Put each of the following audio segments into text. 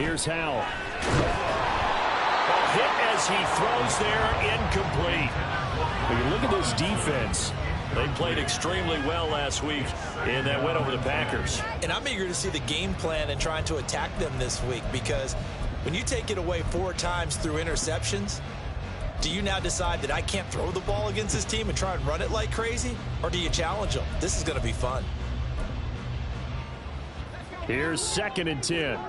Here's Howell. A hit as he throws there, incomplete. But you look at this defense. They played extremely well last week in that win over the Packers. And I'm eager to see the game plan and trying to attack them this week, because when you take it away 4 times through interceptions, do you now decide that I can't throw the ball against this team and try and run it like crazy? Or do you challenge them? This is going to be fun. Here's 2nd and 10.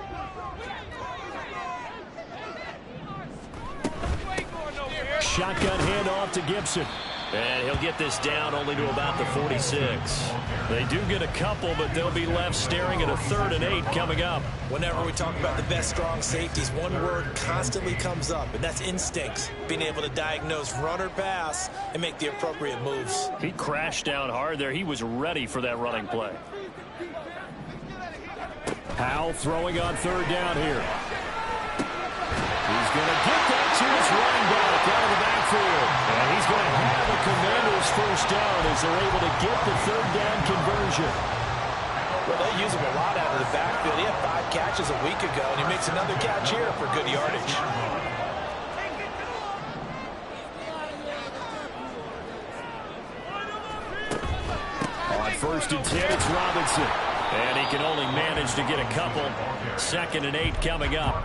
Shotgun handoff to Gibson. And he'll get this down only to about the 46. They do get a couple, but they'll be left staring at a 3rd and 8 coming up. Whenever we talk about the best strong safeties, one word constantly comes up, and that's instincts. Being able to diagnose run or pass and make the appropriate moves. He crashed down hard there. He was ready for that running play. Howell throwing on 3rd down here. He's going to get that to his running back out of the backfield. And he's going to have the Commanders' 1st down as they're able to get the 3rd down conversion. Well, they use him a lot out of the backfield. He had 5 catches a week ago, and he makes another catch here for good yardage. On 1st and 10, it's Robinson. And he can only manage to get a couple. 2nd and 8 coming up.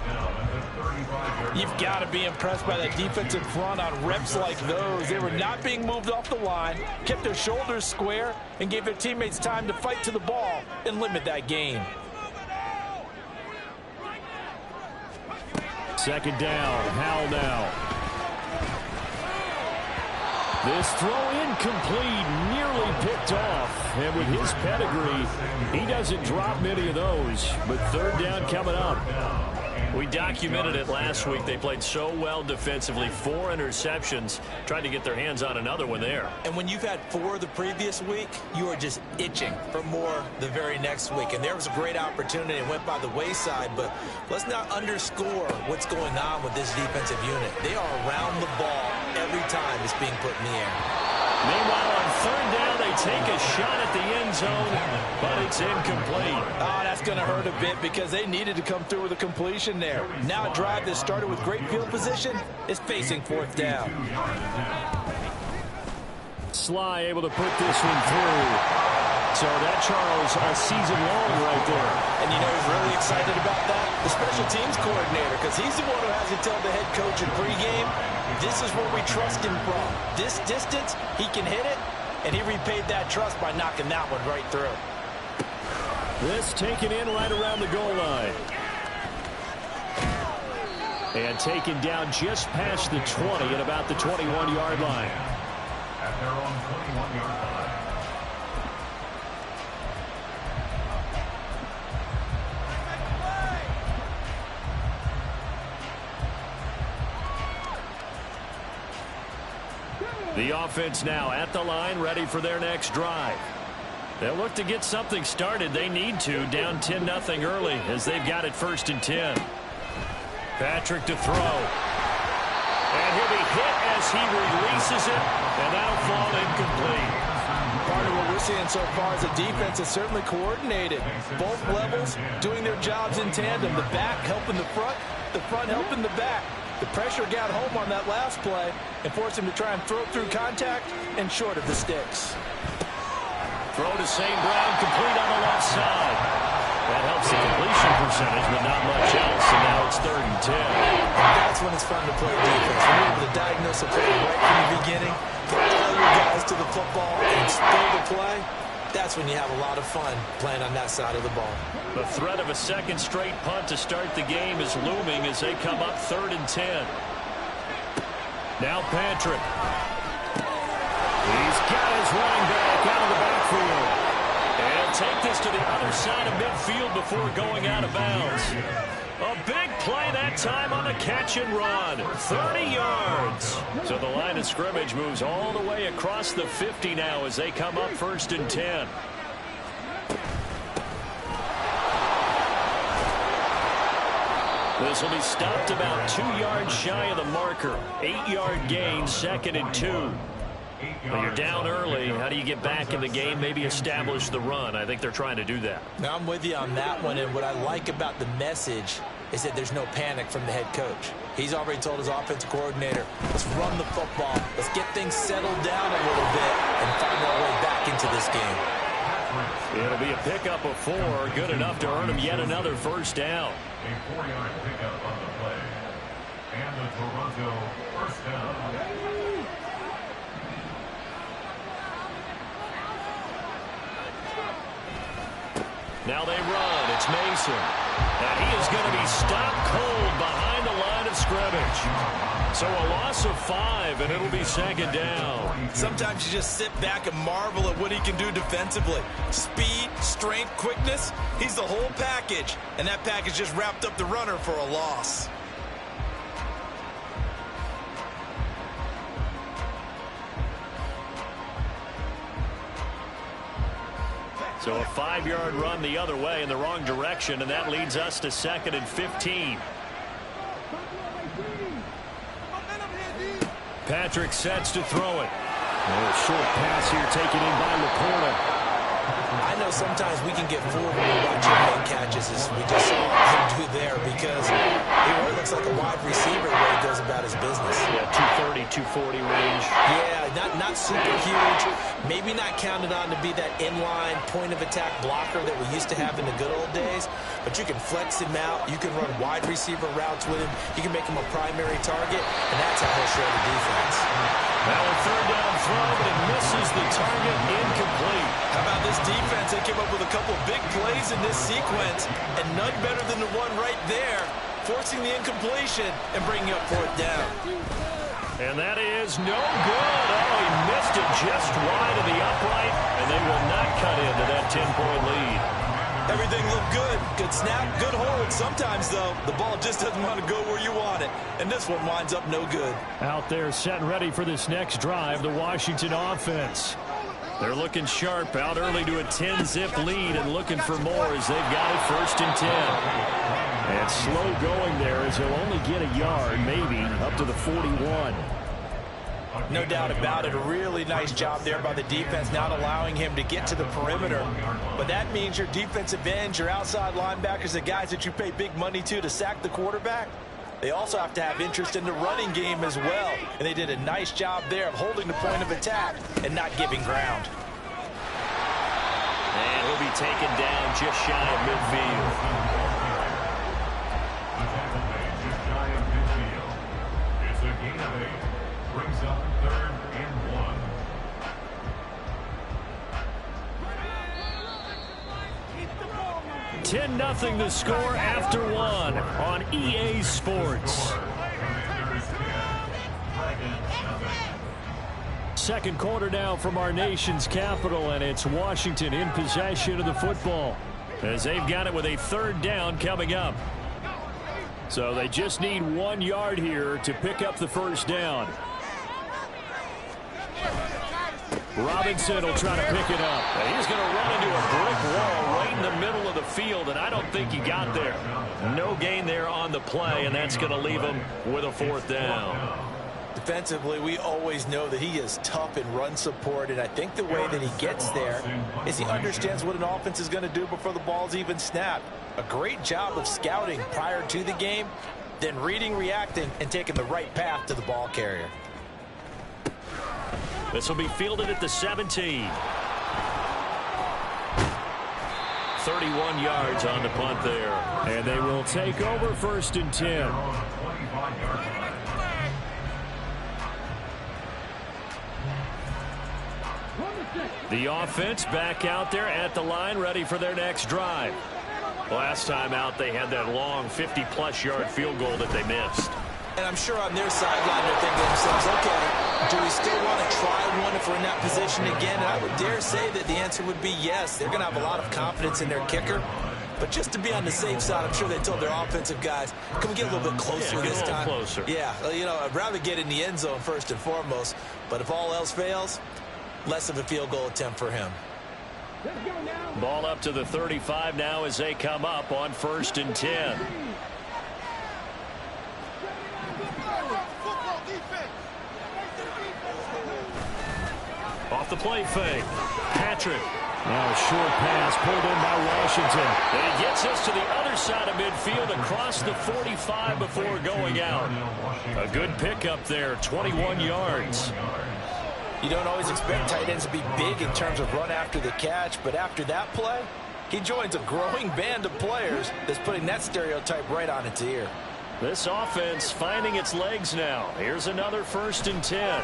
You've got to be impressed by that defensive front on reps like those. They were not being moved off the line, kept their shoulders square, and gave their teammates time to fight to the ball and limit that gain. 2nd down, Howell now. This throw incomplete, nearly picked off. And with his pedigree, he doesn't drop many of those. But 3rd down coming up. We documented it last week. They played so well defensively. 4 interceptions. Tried to get their hands on another one there. And when you've had 4 the previous week, you are just itching for more the very next week. And there was a great opportunity. It went by the wayside. But let's not underscore what's going on with this defensive unit. They are around the ball every time it's being put in the air. Meanwhile, on 3rd down, they take a shot at the end zone, but it's incomplete. Oh, that's going to hurt a bit because they needed to come through with a completion there. Now a drive that started with great field position is facing 4th down. Sly able to put this one through. So that, Charles, a season long right there. And you know who's really excited about that? The special teams coordinator, because he's the one who has to tell the head coach in pregame, this is where we trust him from. This distance, he can hit it, and he repaid that trust by knocking that one right through. This taken in right around the goal line. And taken down just past the 20 at about the 21-yard line. At their own 21-yard line. The offense now at the line, ready for their next drive. They'll look to get something started. They need to, down 10-0 early as they've got it 1st and 10. Patrick to throw. And he'll be hit as he releases it, and that'll fall incomplete. Part of what we're seeing so far is the defense is certainly coordinated. Both levels doing their jobs in tandem. The back helping the front helping the back. The pressure got home on that last play and forced him to try and throw through contact and short of the sticks. Throw to St. Brown, complete on the left side. That helps the completion percentage, but not much else, and now it's 3rd and 10. That's when it's fun to play defense. When you're able to diagnose a play right from the beginning, get all your guys to the football and throw the play, that's when you have a lot of fun playing on that side of the ball. The threat of a 2nd straight punt to start the game is looming as they come up 3rd and 10. Now Patrick. He's got his running back out of the backfield. And take this to the other side of midfield before going out of bounds. A big play that time on the catch and run. 30 yards. So the line of scrimmage moves all the way across the 50 now as they come up 1st and 10. This will be stopped about 2 yards shy of the marker. 8-yard gain, 2nd and 2. Well, you're down early. How do you get back in the game? Maybe establish the run. I think they're trying to do that. Now I'm with you on that one, and what I like about the message is that there's no panic from the head coach. He's already told his offensive coordinator, let's run the football. Let's get things settled down a little bit and find our way back into this game. It'll be a pickup of 4, good enough to earn him yet another first down. A 4-yard pickup on the play. And the Toronto first down. Now they run. It's Mason. And he is going to be stopped cold behind the line of scrimmage. So a loss of 5, and it'll be second down. Sometimes you just sit back and marvel at what he can do defensively. Speed, strength, quickness. He's the whole package. And that package just wrapped up the runner for a loss. So a 5-yard run the other way in the wrong direction, and that leads us to 2nd and 15. Patrick sets to throw it. A short pass here taken in by Laporta. I know sometimes we can get fooled when we watch him make catches, as we just saw him do there, because he really looks like a wide receiver the way he goes about his business. Yeah, 230, 240 range. Yeah, not super huge. Maybe not counted on to be that inline point-of-attack blocker that we used to have in the good old days, but you can flex him out. You can run wide receiver routes with him. You can make him a primary target, and that's how he'll show the defense. Now a 3rd down throw, but it misses the target, incomplete. How about this defense? They came up with a couple big plays in this sequence, and none better than the one right there, forcing the incompletion and bringing up 4th down. And that is no good. Oh, he missed it just wide of the upright, and they will not cut into that 10-point lead. Everything looked good. Good snap, good hold. Sometimes, though, the ball just doesn't want to go where you want it. And this one winds up no good. Out there set and ready for this next drive, the Washington offense. They're looking sharp, out early to a 10-zip lead and looking for more as they've got it 1st and 10. And slow going there as he'll only get a yard, maybe, up to the 41. No doubt about it. A really nice job there by the defense, not allowing him to get to the perimeter. But that means your defensive ends, your outside linebackers, the guys that you pay big money to sack the quarterback, they also have to have interest in the running game as well. And they did a nice job there of holding the point of attack and not giving ground. And he'll be taken down just shy of midfield. It's a gain of 8. Brings up 3rd and 1. Ten 10-0 the score after 1 on EA Sports. Second quarter now from our nation's capital, and it's Washington in possession of the football as they've got it with a 3rd down coming up. So they just need 1 yard here to pick up the first down. Robinson will try to pick it up. He's going to run into a brick wall right in the middle of the field, and I don't think he got there. No gain there on the play, and that's going to leave him with a 4th down. Defensively, we always know that he is tough in run support, and I think the way that he gets there is he understands what an offense is going to do before the ball's even snapped. A great job of scouting prior to the game, then reading, reacting, and taking the right path to the ball carrier. This will be fielded at the 17. 31 yards on the punt there. And they will take over 1st and 10. The offense back out there at the line, ready for their next drive. Last time out, they had that long 50-plus yard field goal that they missed. And I'm sure on their sideline they're thinking to themselves, okay, do we still want to try one if we're in that position again? And I would dare say that the answer would be yes. They're going to have a lot of confidence in their kicker. But just to be on the safe side, I'm sure they told their offensive guys, can we get a little bit closer this time? Closer. Yeah, you know, I'd rather get in the end zone first and foremost. But if all else fails, less of a field goal attempt for him. Ball up to the 35 now as they come up on 1st and 10. the play fake. Patrick. Now a short pass pulled in by Washington. And he gets us to the other side of midfield across the 45 before going out. A good pickup there, 21 yards. You don't always expect tight ends to be big in terms of run after the catch, but after that play, he joins a growing band of players that's putting that stereotype right on its ear. This offense finding its legs now. Here's another 1st and 10.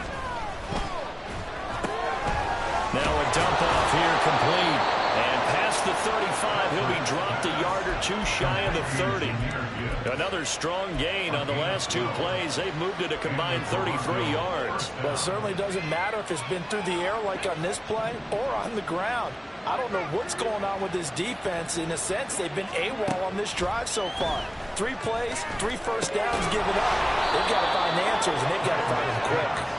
Now a dump off here complete. And past the 35, he'll be dropped a yard or two shy of the 30. Another strong gain on the last 2 plays. They've moved it a combined 33 yards. Well, it certainly doesn't matter if it's been through the air like on this play or on the ground. I don't know what's going on with this defense. In a sense, they've been AWOL on this drive so far. 3 plays, 3 first downs given up. They've got to find answers, and they've got to find them quick.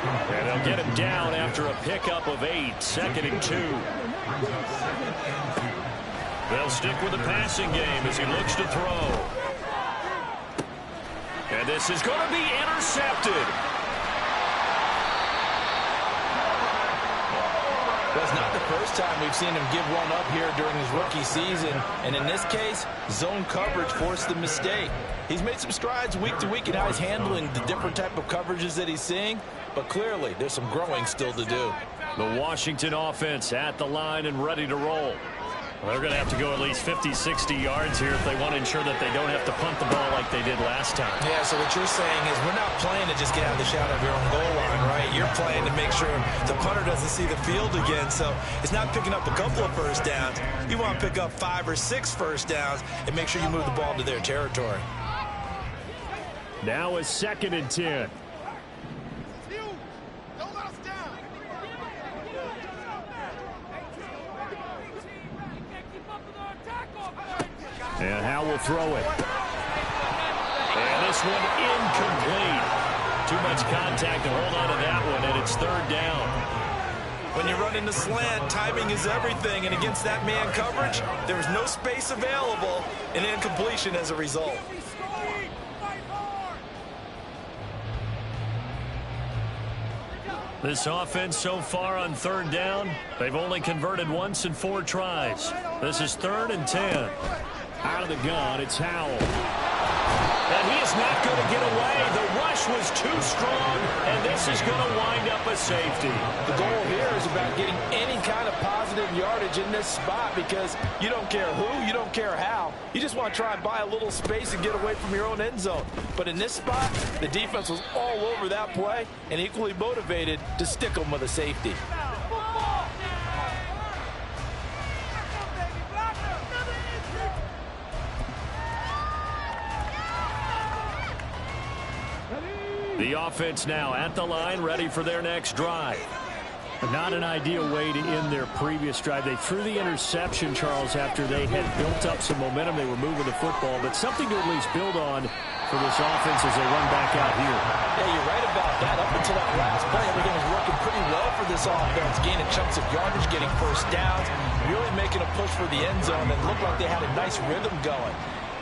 And they'll get him down after a pickup of 8, 2nd and 2. They'll stick with the passing game as he looks to throw. And this is going to be intercepted. Well, it's not the first time we've seen him give one up here during his rookie season. And in this case, zone coverage forced the mistake. He's made some strides week to week in how he's handling the different type of coverages that he's seeing. But clearly, there's some growing still to do. The Washington offense at the line and ready to roll. Well, they're going to have to go at least 50, 60 yards here if they want to ensure that they don't have to punt the ball like they did last time. Yeah, so what you're saying is we're not playing to just get out of the shadow of your own goal line, right? You're playing to make sure the punter doesn't see the field again. So it's not picking up a couple of first downs. You want to pick up 5 or 6 first downs and make sure you move the ball to their territory. Now a 2nd and 10. And Howe will throw it. And this one incomplete. Too much contact to hold on to that one, and it's 3rd down. When you run in the slant, timing is everything, and against that man coverage, there was no space available, and incompletion as a result. This offense so far on 3rd down, they've only converted once in 4 tries. This is 3rd and 10. Out of the gun, it's Howell. And he is not going to get away. The rush was too strong, and this is going to wind up a safety. The goal here is about getting any kind of positive yardage in this spot because you don't care who, you don't care how. You just want to try and buy a little space and get away from your own end zone. But in this spot, the defense was all over that play and equally motivated to stick them with a safety. The offense now at the line, ready for their next drive. Not an ideal way to end their previous drive. They threw the interception, Charles, after they had built up some momentum. They were moving the football, but something to at least build on for this offense as they run back out here. Yeah, you're right about that. Up until that last play, everything was working pretty well for this offense, gaining chunks of yardage, getting first downs, really making a push for the end zone, and looked like they had a nice rhythm going.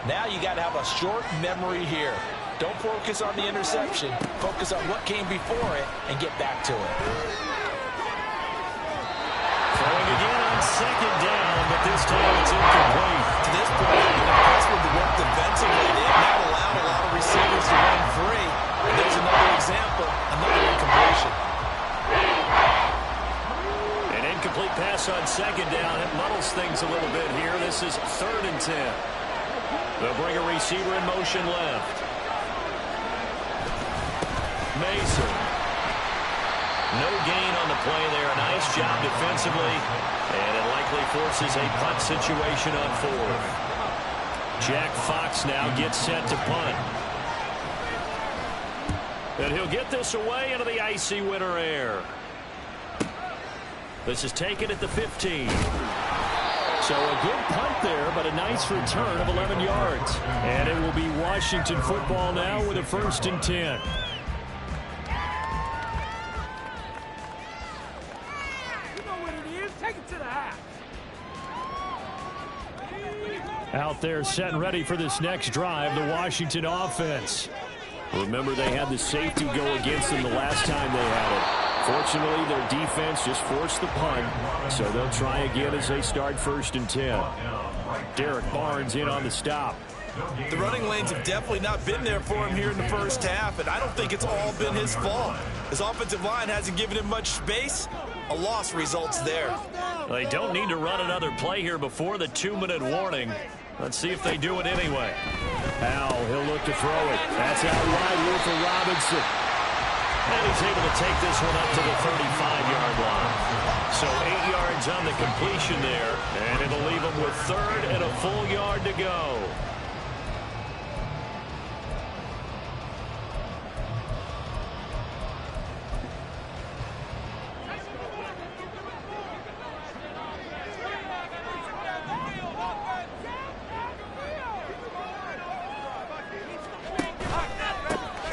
Now you got to have a short memory here. Don't focus on the interception. Focus on what came before it and get back to it. Throwing again on 2nd down, but this time it's incomplete. To this point, I've been impressed with the work defensively. They've not allowed a lot of receivers to run free. And there's another example, another incompletion. An incomplete pass on 2nd down. It muddles things a little bit here. This is 3rd and 10. They'll bring a receiver in motion left. Mason. No gain on the play there. Nice job defensively. And it likely forces a punt situation on 4th. Jack Fox now gets set to punt. And he'll get this away into the icy winter air. This is taken at the 15. So a good punt there, but a nice return of 11 yards. And it will be Washington football now with a 1st and 10. Out there set and ready for this next drive, the Washington offense. Remember, they had the safety go against them the last time they had it. Fortunately, their defense just forced the punt, so they'll try again as they start 1st and 10. Derek Barnes in on the stop. The running lanes have definitely not been there for him here in the first half, and I don't think it's all been his fault. His offensive line hasn't given him much space. A loss results there. They don't need to run another play here before the 2-minute warning. Let's see if they do it anyway. Howell, he'll look to throw it. That's out wide here for Robinson. And he's able to take this one up to the 35-yard line. So 8 yards on the completion there, and it'll leave him with 3rd and a full yard to go.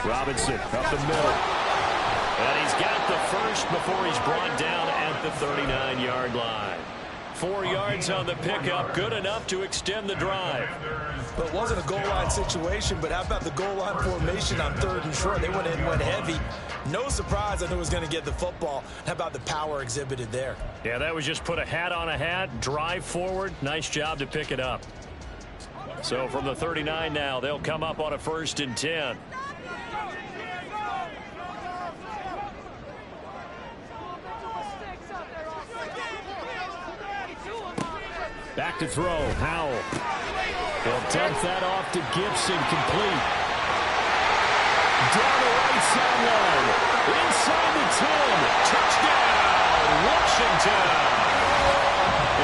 Robinson up the middle. And he's got the first before he's brought down at the 39-yard line. 4 yards on the pickup, good enough to extend the drive. Well, it wasn't a goal line situation, but how about the goal line formation on 3rd and short? They went in, went heavy. No surprise I knew he was going to get the football. How about the power exhibited there? Yeah, that was just put a hat on a hat, drive forward. Nice job to pick it up. So from the 39 now, they'll come up on a 1st and 10. Back to throw. Howell. He'll dump that off to Gibson. Complete. Down the right sideline. Inside the 10. Touchdown, Washington.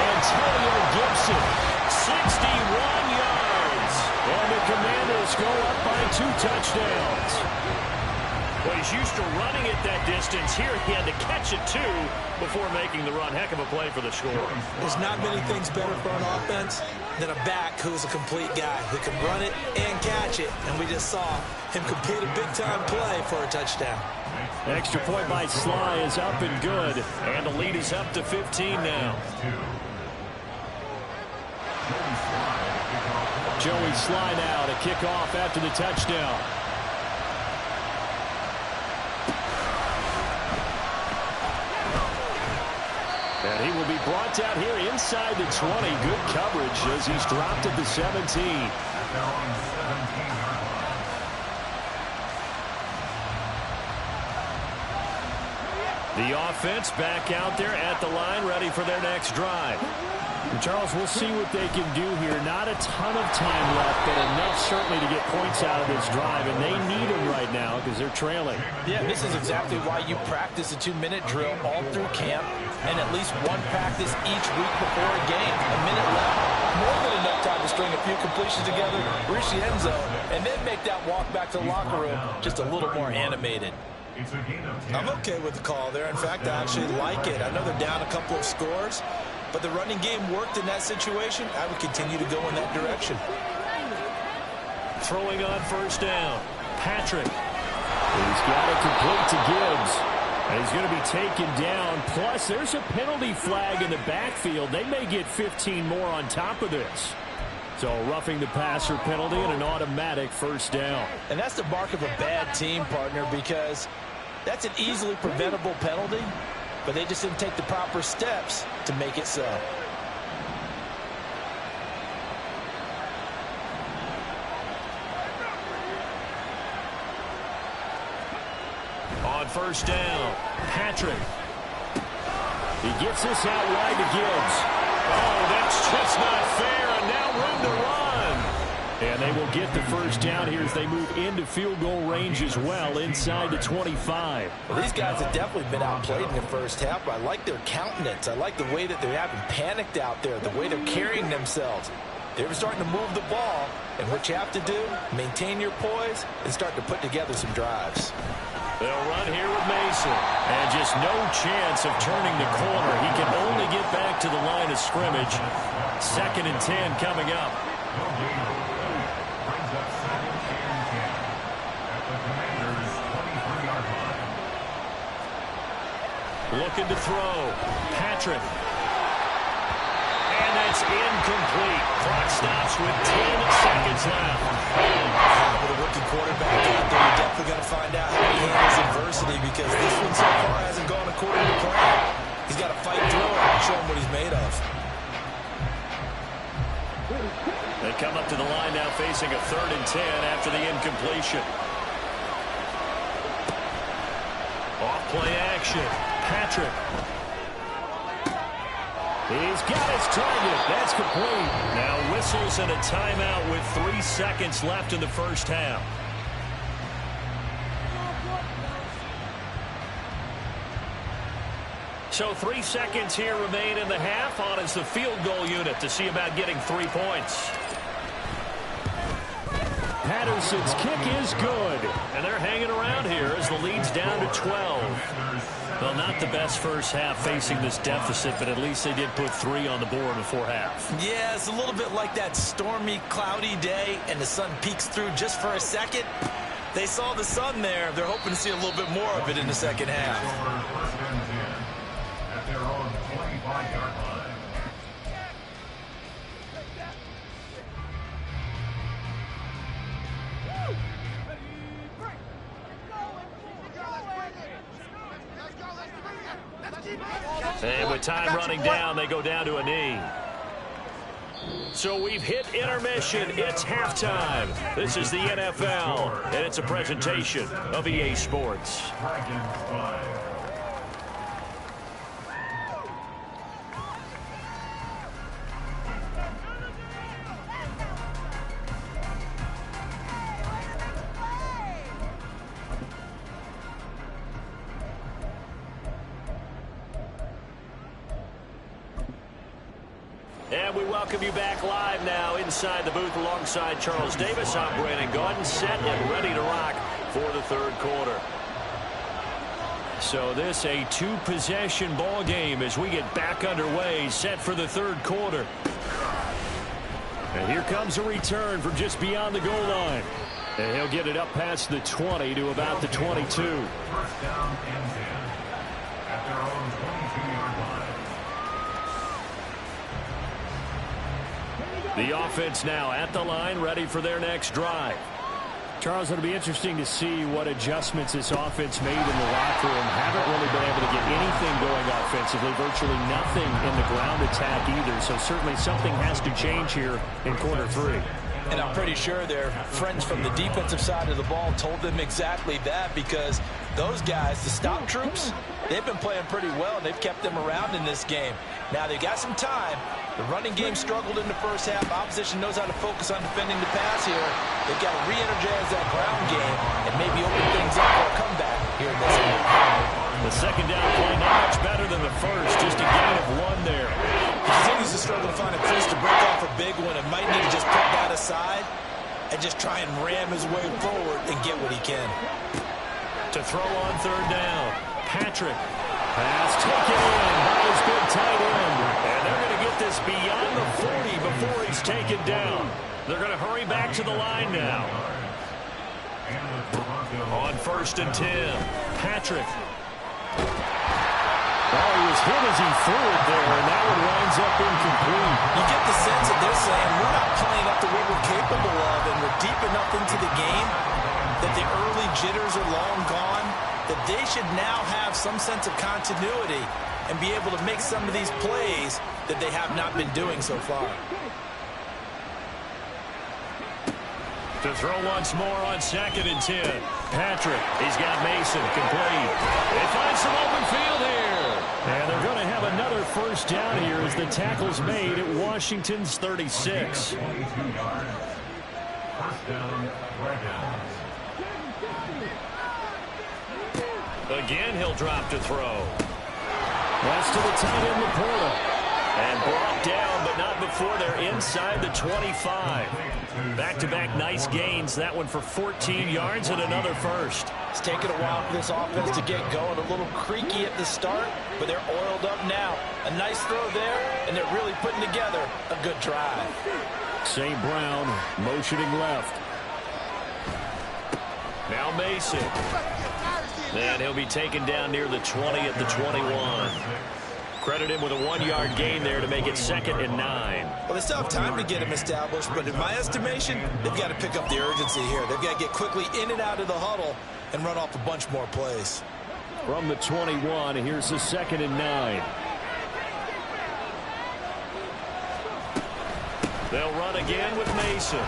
Antonio Gibson. 61 yards. And the Commanders go up by 2 touchdowns. Well, he's used to running it that distance. Here he had to catch it, too, before making the run. Heck of a play for the score. There's not many things better for an offense than a back who's a complete guy who can run it and catch it. And we just saw him complete a big-time play for a touchdown. Extra point by Sly is up and good. And the lead is up to 15 now. Joey Sly now to kick off after the touchdown. And he will be brought down here inside the 20. Good coverage as he's dropped at the 17. The offense back out there at the line, ready for their next drive. And Charles, we'll see what they can do here. Not a ton of time left, but enough certainly to get points out of this drive, and they need them right now because they're trailing. Yeah, this is exactly why you practice a 2-minute drill all through camp and at least one practice each week before a game. A minute left, more than enough time to string a few completions together, reach the end zone, and then make that walk back to the locker room just a little more animated. I'm okay with the call there. In fact, I actually like it. I know they're down a couple of scores, but the running game worked in that situation. I would continue to go in that direction. Throwing on 1st down. Patrick. He's got it complete to Gibbs. And he's going to be taken down. Plus, there's a penalty flag in the backfield. They may get 15 more on top of this. So roughing the passer penalty and an automatic 1st down. And that's the mark of a bad team, partner, because that's an easily preventable penalty, but they just didn't take the proper steps to make it so. On 1st down, Patrick. He gets this out wide to Gibbs. Oh, that's just not fair, and now room to run. And they will get the 1st down here as they move into field goal range as well, inside the 25. Well, these guys have definitely been outplayed in the first half, but I like their countenance. I like the way that they haven't panicked out there, the way they're carrying themselves. They're starting to move the ball, and what you have to do, maintain your poise and start to put together some drives. They'll run here with Mason. And just no chance of turning the corner. He can only get back to the line of scrimmage. 2nd and 10 coming up. Looking to throw. Patrick. And that's incomplete. Clock stops with 10 seconds left. With a rookie quarterback out there, definitely going to find out how he handles adversity because this one so far hasn't gone according to plan. He's got to fight through it and show him what he's made of. They come up to the line now facing a 3rd and 10 after the incompletion. Off-play action. Patrick. He's got his target. That's complete. Now whistles and a timeout with 3 seconds left in the first half. So 3 seconds here remain in the half. On is the field goal unit to see about getting 3 points. Patterson's kick is good. And they're hanging around here as the lead's down to 12. Well, not the best first half facing this deficit, but at least they did put 3 on the board before half. Yeah, it's a little bit like that stormy, cloudy day, and the sun peeks through just for a second. They saw the sun there. They're hoping to see a little bit more of it in the second half. First and 10 at their own 25-yard line. And with time running down, they go down to a knee. So we've hit intermission. It's halftime. This is the NFL, and it's a presentation of EA Sports. Dragons 5. And we welcome you back live now inside the booth alongside Charles Davis. I'm Brandon Gaudin, set and ready to rock for the 3rd quarter. So this a 2-possession ball game as we get back underway, set for the 3rd quarter. And here comes a return from just beyond the goal line. And he'll get it up past the 20 to about the 22. First down and 10 at their own 22-yard line. The offense now at the line, ready for their next drive. Charles, it'll be interesting to see what adjustments this offense made in the locker room. Haven't really been able to get anything going offensively, virtually nothing in the ground attack either. So certainly something has to change here in quarter 3. And I'm pretty sure their friends from the defensive side of the ball told them exactly that because those guys, the stop troops, they've been playing pretty well, and they've kept them around in this game. Now, they've got some time. The running game struggled in the first half. Opposition knows how to focus on defending the pass here. They've got to re-energize that ground game and maybe open things up for a comeback here in this game. The second down play not much better than the first, just a gain of 1 there. He continues to struggle to find a place to break off a big one and might need to just put that aside and just try and ram his way forward and get what he can. To throw on 3rd down, Patrick. Pass taken in by his big tight end. And they're going to get this beyond the 40 before he's taken down. They're going to hurry back to the line now. On 1st and 10, Patrick. Oh, he was hit as he threw it there, and that one winds up incomplete. You get the sense that they're saying we're not playing up to what we're capable of, and we're deep enough into the game that the early jitters are long gone, that they should now have some sense of continuity and be able to make some of these plays that they have not been doing so far. To throw once more on 2nd and 10. Patrick, he's got Mason complete. They find some open field here. And they're going to have another first down here as the tackle's made at Washington's 36. 22 yards. First down, Dragons. Again, he'll drop to throw. That's to the tight end, Laporta. And brought down, but not before they're inside the 25. Back-to-back nice gains. That one for 14 yards and another first. It's taken a while for this offense to get going. A little creaky at the start, but they're oiled up now. A nice throw there, and they're really putting together a good drive. St. Brown motioning left. Now Mason. And he'll be taken down near the 20 at the 21. Credit him with a 1-yard gain there to make it 2nd and 9. Well, they still have time to get him established, but in my estimation, they've got to pick up the urgency here. They've got to get quickly in and out of the huddle and run off a bunch more plays. From the 21, here's the 2nd and 9. They'll run again with Mason.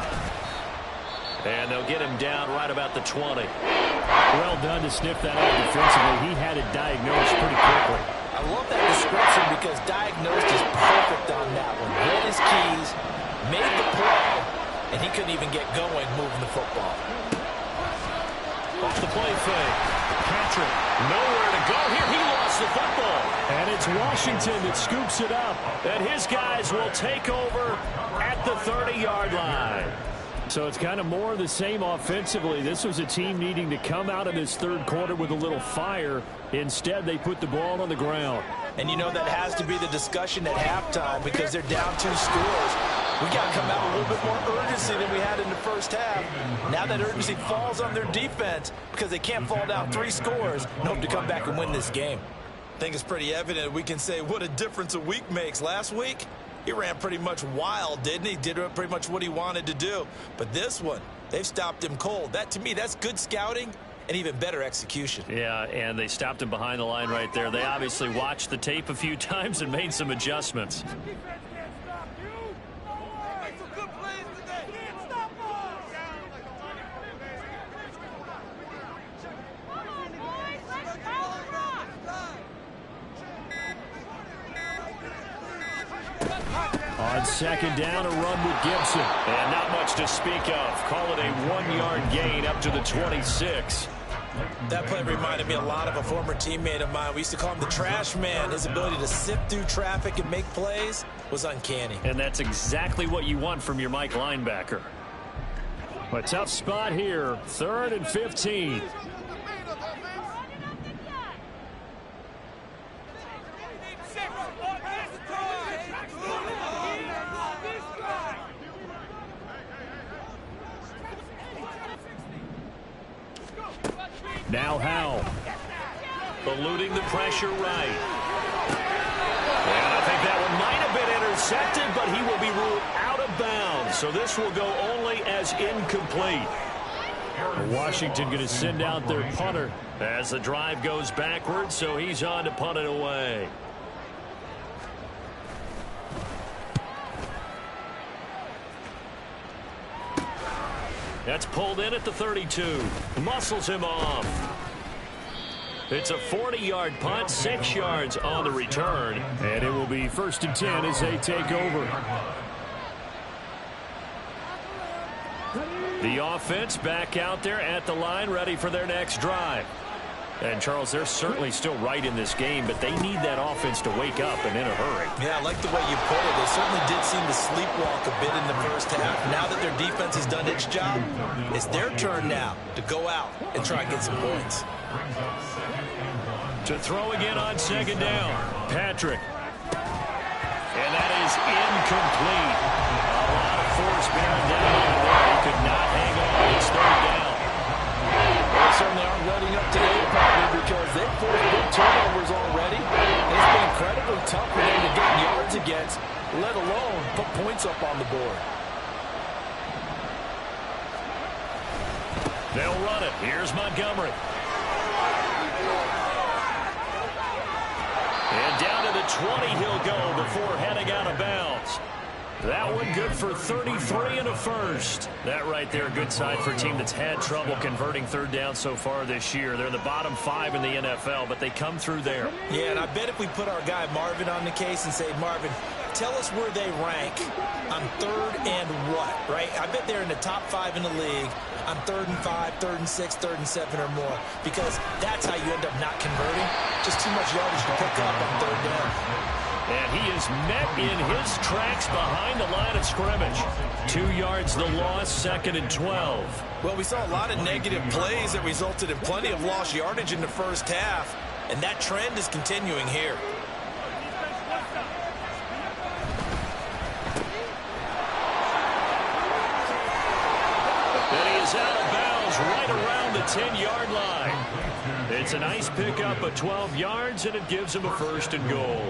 And they'll get him down right about the 20. Well done to sniff that out defensively. He had it diagnosed pretty quickly. I love that description because diagnosed is perfect on that one. Read his keys, made the play, and he couldn't even get going moving the football. Off the play fake. Patrick, nowhere to go here. He lost the football. And it's Washington that scoops it up. And his guys will take over at the 30-yard line. So it's kind of more of the same offensively. This was a team needing to come out of this third quarter with a little fire. Instead, they put the ball on the ground. And you know that has to be the discussion at halftime because they're down 2 scores. We got to come out with a little bit more urgency than we had in the first half. Now that urgency falls on their defense because they can't fall down 3 scores and hope to come back and win this game. I think it's pretty evident we can say what a difference a week makes. Last week, he ran pretty much wild, didn't he? Did pretty much what he wanted to do. But this one, they've stopped him cold. That, to me, that's good scouting and even better execution. Yeah, and they stopped him behind the line right there. They obviously watched the tape a few times and made some adjustments. On 2nd down, a run with Gibson. And not much to speak of. Call it a 1-yard gain up to the 26. That play reminded me a lot of a former teammate of mine. We used to call him the trash man. His ability to sift through traffic and make plays was uncanny. And that's exactly what you want from your Mike linebacker. A tough spot here. 3rd and 15. Now Howell. Eluding the pressure right. And I think that one might have been intercepted, but he will be ruled out of bounds. So this will go only as incomplete. Washington going to send out their punter as the drive goes backwards, so he's on to punt it away. That's pulled in at the 32. Muscles him off. It's a 40-yard punt, 6 yards on the return. And it will be 1st and 10 as they take over. The offense back out there at the line, ready for their next drive. And, Charles, they're certainly still right in this game, but they need that offense to wake up and in a hurry. Yeah, I like the way you put it. They certainly did seem to sleepwalk a bit in the first half. Now that their defense has done its job, it's their turn now to go out and try and get some points. To throw again on 2nd down. Patrick. And that is incomplete. A lot of force bearing down there. He could not hang on. It's 3rd down. They certainly aren't letting up today, probably because they've forced big turnovers already. And it's been incredibly tough for them to get yards against, let alone put points up on the board. They'll run it. Here's Montgomery. And down to the 20 he'll go before heading out of bounds. That one good for 33 and a first. That right there, a good sign for a team that's had trouble converting 3rd down so far this year. They're in the bottom 5 in the NFL, but they come through there. Yeah, and I bet if we put our guy Marvin on the case and say, Marvin, tell us where they rank on 3rd and what, right? I bet they're in the top 5 in the league on 3rd and 5, 3rd and 6, 3rd and 7 or more, because that's how you end up not converting. Just too much yardage to pick up on 3rd down. And he is met in his tracks behind the line of scrimmage. 2 yards the loss, 2nd and 12. Well, we saw a lot of negative plays that resulted in plenty of lost yardage in the first half, and that trend is continuing here. And he is out of bounds right around the 10-yard line. It's a nice pickup of 12 yards, and it gives him a 1st and goal.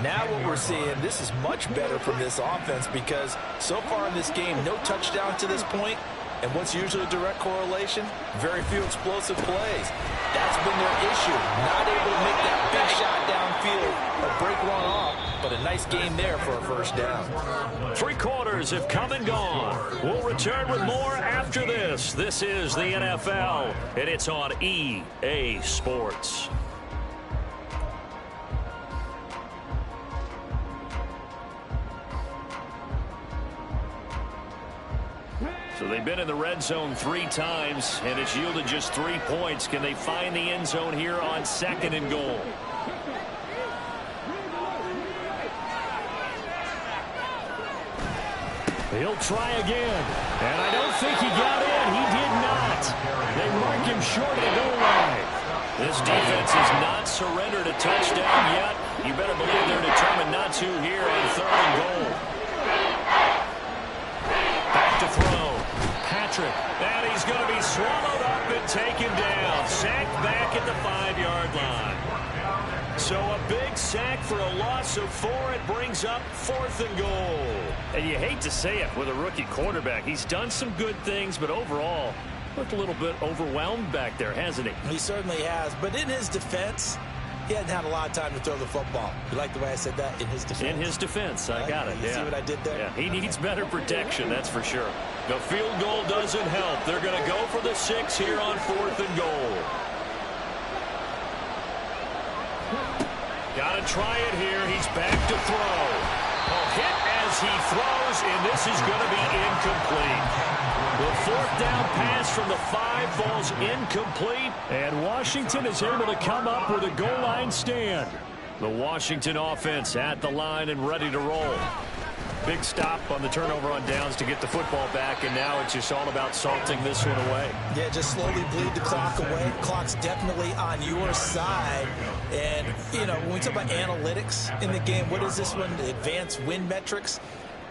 Now what we're seeing, this is much better from this offense because so far in this game, no touchdown to this point. And what's usually a direct correlation? Very few explosive plays. That's been their issue. Not able to make that big shot downfield or break one off, but a nice game there for a 1st down. 3 quarters have come and gone. We'll return with more after this. This is the NFL, and it's on EA Sports. So they've been in the red zone 3 times, and it's yielded just 3 points. Can they find the end zone here on 2nd and goal? He'll try again, and I don't think he got in. He did not. They mark him short of the goal line. This defense has not surrendered a touchdown yet. You better believe they're determined not to here on 3rd and goal. Back to throw. Patrick, and he's going to be swallowed up and taken down. Sacked back at the 5-yard line. So a big sack for a loss of 4. It brings up 4th and goal. And you hate to say it with a rookie quarterback. He's done some good things, but overall, looked a little bit overwhelmed back there, hasn't he? He certainly has. But in his defense, he hadn't had a lot of time to throw the football. You like the way I said that? In his defense. In his defense. I got it. You see what I did there? Yeah, he needs better protection, that's for sure. The field goal doesn't help. They're going to go for the 6 here on 4th and goal. Got to try it here. He's back to throw. A hit as he throws, and this is going to be incomplete. The 4th down pass from the 5 falls incomplete, and Washington is able to come up with a goal line stand. The Washington offense at the line and ready to roll. Big stop on the turnover on downs to get the football back, and now it's just all about salting this one away. Yeah, just slowly bleed the clock away. Clock's definitely on your side. And, you know, when we talk about analytics in the game, what is this one? The advanced win metrics?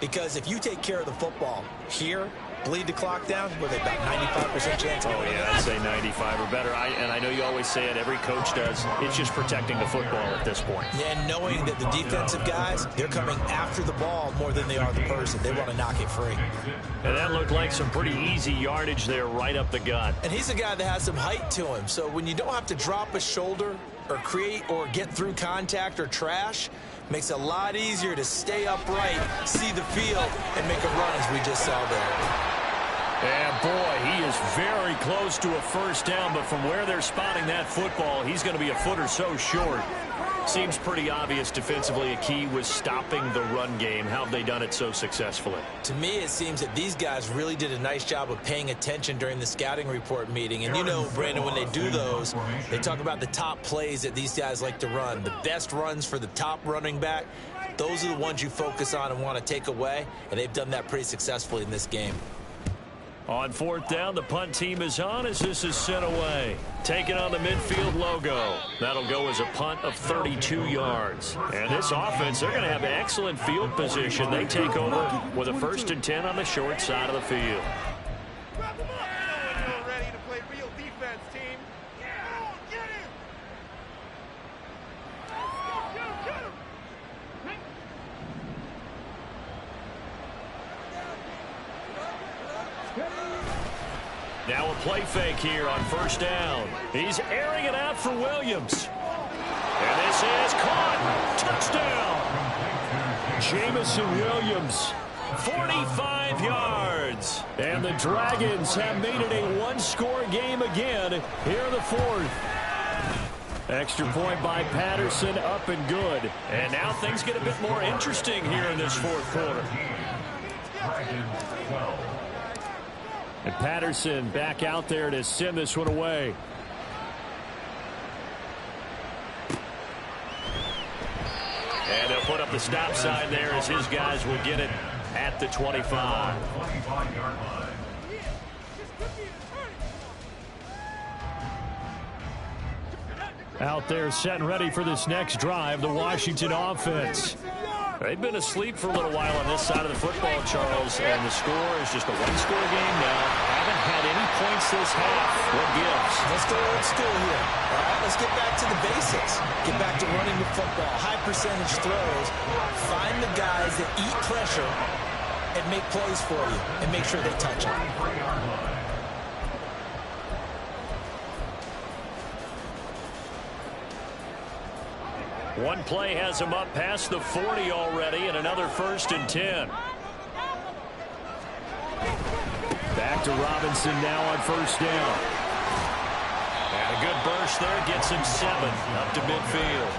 Because if you take care of the football here, bleed the clock down, with about 95% chance. Oh, yeah, I'd say 95 or better. And I know you always say it, every coach does. It's just protecting the football at this point. Yeah, and knowing that the defensive guys, they're coming after the ball more than they are the person. They want to knock it free. And that looked like some pretty easy yardage there right up the gut. And he's a guy that has some height to him. So when you don't have to drop a shoulder or create or get through contact or trash, makes it a lot easier to stay upright, see the field, and make a run as we just saw there. And boy, he is very close to a 1st down, but from where they're spotting that football, he's going to be a foot or so short. Seems pretty obvious defensively. A key was stopping the run game. How have they done it so successfully? To me, it seems that these guys really did a nice job of paying attention during the scouting report meeting. And you know, Brandon, when they do those, they talk about the top plays that these guys like to run. The best runs for the top running back, those are the ones you focus on and want to take away. And they've done that pretty successfully in this game. On 4th down, the punt team is on as this is sent away. Taking on the midfield logo. That'll go as a punt of 32 yards. And this offense, they're going to have excellent field position. They take over with a 1st and 10 on the short side of the field. Ready to play real defense, team. Get him! Now a play fake here on 1st down. He's airing it out for Williams. And this is caught. Touchdown. Jamison Williams, 45 yards. And the Dragons have made it a one-score game again here in the 4th. Extra point by Patterson, up and good. And now things get a bit more interesting here in this 4th quarter. And Patterson back out there to send this one away. And they'll put up the stop sign there as his guys will get it at the 25. Out there set and ready for this next drive, the Washington offense. They've been asleep for a little while on this side of the football, Charles, and the score is just a one-score game now. Haven't had any points this half. What gives? Let's go old school here. All right, let's get back to the basics. Get back to running the football, high percentage throws. Find the guys that eat pressure and make plays for you and make sure they touch it. One play has him up past the 40 already, and another 1st and 10. Back to Robinson now on 1st down. And a good burst there gets him 7 up to midfield.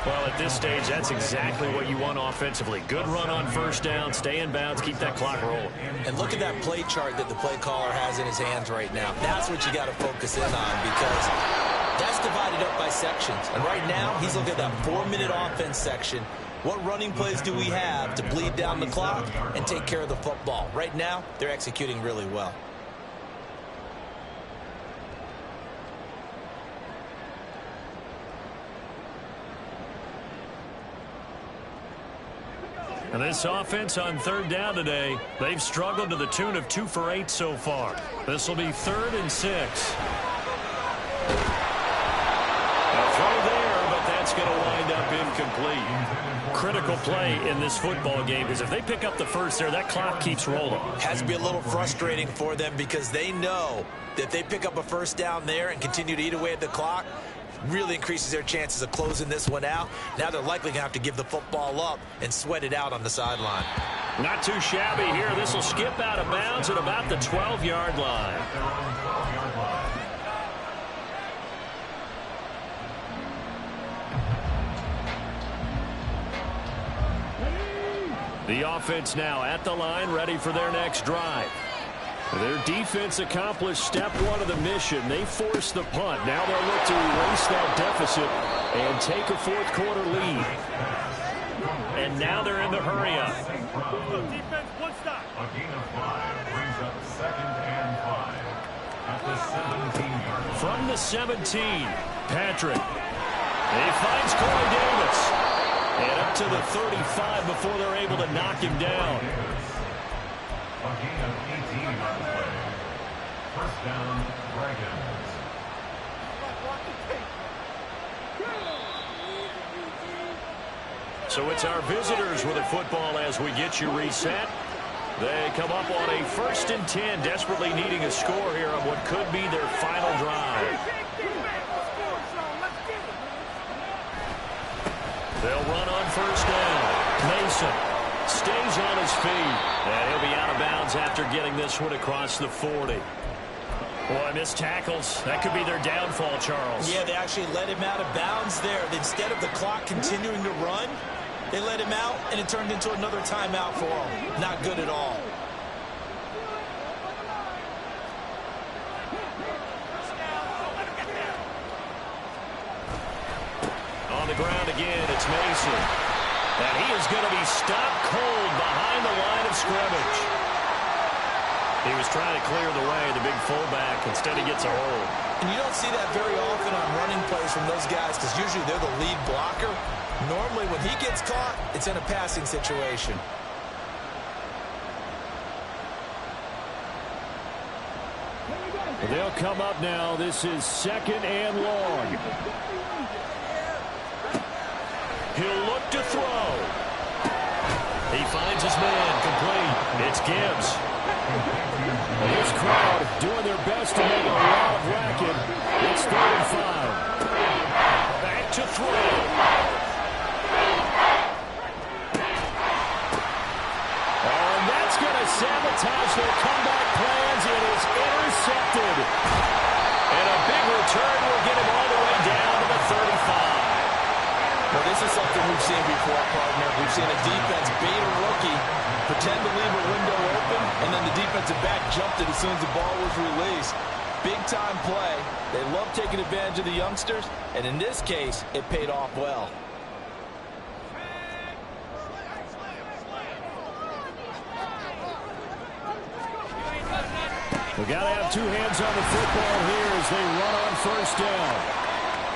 Well, at this stage, that's exactly what you want offensively. Good run on 1st down, stay in bounds, keep that clock rolling. And look at that play chart that the play caller has in his hands right now. That's what you got to focus in on, because that's divided up by sections. And right now, he's looking at that 4-minute offense section. What running plays do we have to bleed down the clock and take care of the football? Right now, they're executing really well. And this offense on 3rd down today, they've struggled to the tune of 2 for 8 so far. This will be 3rd and 6. Throw there, but that's going to wind up incomplete. Critical play in this football game, because if they pick up the first there, that clock keeps rolling. Has to be a little frustrating for them, because they know that if they pick up a 1st down there and continue to eat away at the clock, really increases their chances of closing this one out. Now they're likely going to have to give the football up and sweat it out on the sideline. Not too shabby here. This will skip out of bounds at about the 12-yard line. The offense now at the line, ready for their next drive. Their defense accomplished step 1 of the mission. They forced the punt. Now they'll look to erase that deficit and take a 4th quarter lead. And now they're in the hurry-up. Defense, 1 stop. A gain of 5 brings up 2nd and 5 at the 17-yard line. From the 17, Patrick. He finds Corey Davis. And up to the 35 before they're able to knock him down. A gain of 18 on the play. 1st down, Dragons. So it's our visitors with the football as we get you reset. They come up on a 1st and 10, desperately needing a score here on what could be their final drive. They'll run on 1st down. Mason stays on his feet, and he'll be out of bounds after getting this one across the 40. Boy, missed tackles. That could be their downfall, Charles. Yeah, they actually let him out of bounds there. Instead of the clock continuing to run, they let him out, and it turned into another timeout for him. Not good at all. On the ground again, it's Mason. And he is going to be stopped cold behind the line of scrimmage. He was trying to clear the way, the big fullback. Instead, he gets a hold. And you don't see that very often on running plays from those guys, because usually they're the lead blocker. Normally, when he gets caught, it's in a passing situation. They'll come up now. This is 2nd and long. He'll look to throw. He finds his man, complete. It's Gibbs. This crowd doing their best to make a lot of racket. It's 3rd and 5. Back to throw. And that's going to sabotage their comeback plans. It is intercepted. And a big return will get him all the way down to the 35. Well, this is something we've seen before, partner. We've seen a defense bait a rookie, pretend to leave a window open, and then the defensive back jumped it as soon as the ball was released. Big-time play. They love taking advantage of the youngsters, and in this case, it paid off well. We've got to have 2 hands on the football here as they run on 1st down.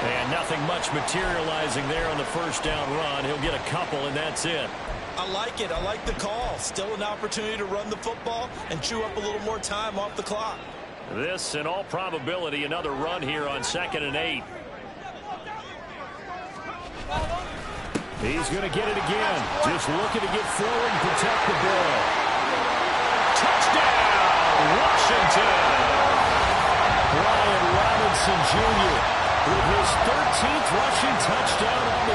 And nothing much materializing there on the first down run. He'll get a couple, and that's it. I like it. I like the call. Still an opportunity to run the football and chew up a little more time off the clock. This, in all probability, another run here on 2nd and 8. He's going to get it again. Just looking to get forward and protect the ball. Touchdown, Washington! Brian Robinson Jr. with his 13th rushing touchdown on the